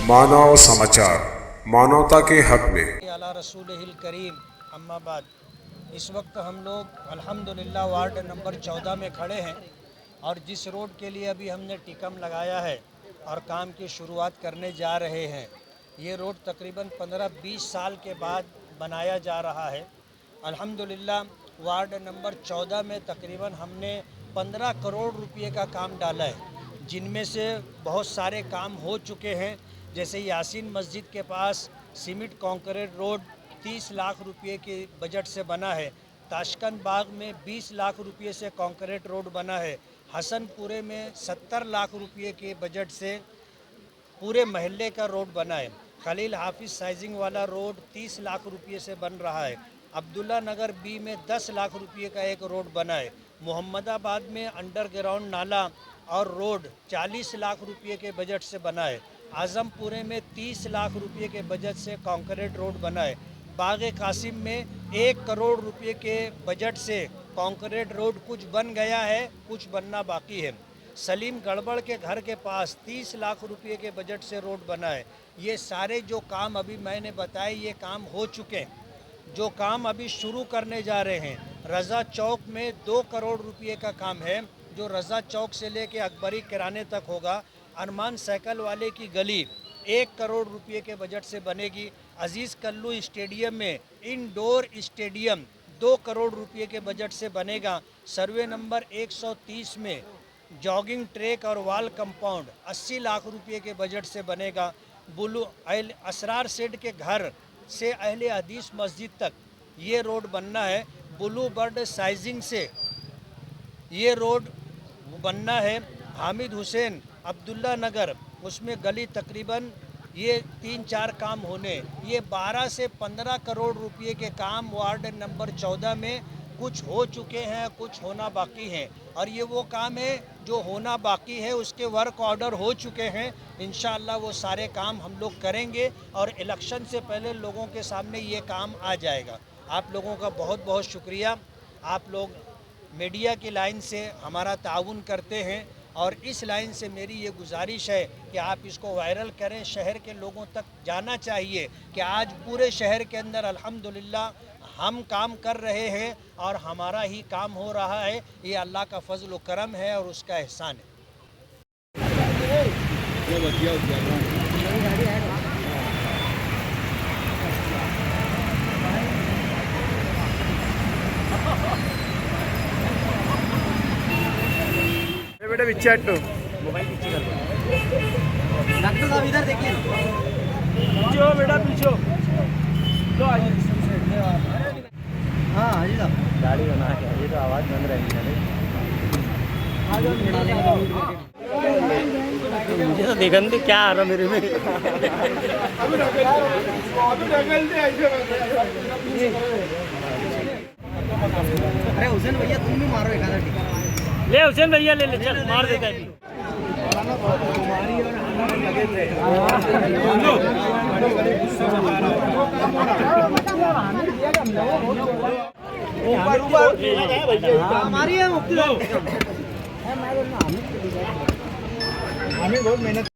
मानव समाचार, मानवता के हक में। अला रसूलिल करीम अम्मा बाद। इस वक्त हम लोग अल्हम्दुलिल्लाह वार्ड नंबर 14 में खड़े हैं और जिस रोड के लिए अभी हमने टिकम लगाया है और काम की शुरुआत करने जा रहे हैं, ये रोड तकरीबन 15-20 साल के बाद बनाया जा रहा है। अल्हम्दुलिल्लाह वार्ड नंबर 14 में तकरीबन हमने 15 करोड़ रुपए का काम डाला है, जिनमें से बहुत सारे काम हो चुके हैं। जैसे यासीन मस्जिद के पास सीमेंट कंक्रीट रोड 30 लाख रुपए के बजट से बना है। ताशकंद बाग में 20 लाख रुपए से कंक्रीट रोड बना है। हसनपुरे में 70 लाख रुपए के बजट से पूरे महल्ले का रोड बना है। खलील हाफिज साइजिंग वाला रोड 30 लाख रुपए से बन रहा है। अब्दुल्ला नगर बी में 10 लाख रुपए का एक रोड बना है। मोहम्मदाबाद में अंडरग्राउंड नाला और रोड 40 लाख रुपए के बजट से बना है। आजमपुरे में 30 लाख रुपए के बजट से कंक्रीट रोड बना है। बाग कासिम में 1 करोड़ रुपए के बजट से कंक्रीट रोड कुछ बन गया है, कुछ बनना बाकी है। सलीम गड़बड़ के घर के पास 30 लाख रुपए के बजट से रोड बना है। ये सारे जो काम अभी मैंने बताए, ये काम हो चुके हैं। जो काम अभी शुरू करने जा रहे हैं, रज़ा चौक में 2 करोड़ रुपए का काम है, जो रज़ा चौक से लेके अकबरी किराने तक होगा। अरमान साइकिल वाले की गली 1 करोड़ रुपए के बजट से बनेगी। अजीज़ कल्लू स्टेडियम में इंडोर स्टेडियम 2 करोड़ रुपए के बजट से बनेगा। सर्वे नंबर 130 में जॉगिंग ट्रैक और वॉल कंपाउंड 80 लाख रुपए के बजट से बनेगा। बुलू असरार सेठ के घर से अहले हदीस मस्जिद तक ये रोड बनना है। ब्लू बर्ड साइजिंग से ये रोड बनना है। हामिद हुसैन अब्दुल्ला नगर, उसमें गली तकरीबन ये 3-4 काम होने। ये 12 से 15 करोड़ रुपए के काम वार्ड नंबर 14 में कुछ हो चुके हैं, कुछ होना बाकी हैं। और ये वो काम है जो होना बाकी है, उसके वर्क ऑर्डर हो चुके हैं। इंशाअल्लाह वो सारे काम हम लोग करेंगे और इलेक्शन से पहले लोगों के सामने ये काम आ जाएगा। आप लोगों का बहुत बहुत शुक्रिया। आप लोग मीडिया की लाइन से हमारा ताउन करते हैं और इस लाइन से मेरी ये गुजारिश है कि आप इसको वायरल करें। शहर के लोगों तक जाना चाहिए कि आज पूरे शहर के अंदर अल्हम्दुलिल्लाह हम काम कर रहे हैं और हमारा ही काम हो रहा है। ये अल्लाह का फजल व करम है और उसका एहसान है। बेटा पीछे हटो, मोबाइल पीछे कर दो। डॉक्टर साहब इधर देखिए। पीछे हो बेटा, पीछे हो। लो आइए। हाँ हाजी साहब, गाड़ी बना के ये तो आवाज़ बंद रहेगी ना। मुझे तो देखा नहीं क्या आ रहा मेरे में। अरे हुसैन भैया तुम भी मारो एक आधा टिका। ले हुसैन भैया ले ले, चल मार देता है। हमारी है मुफ्ती हमें बहुत मेहनत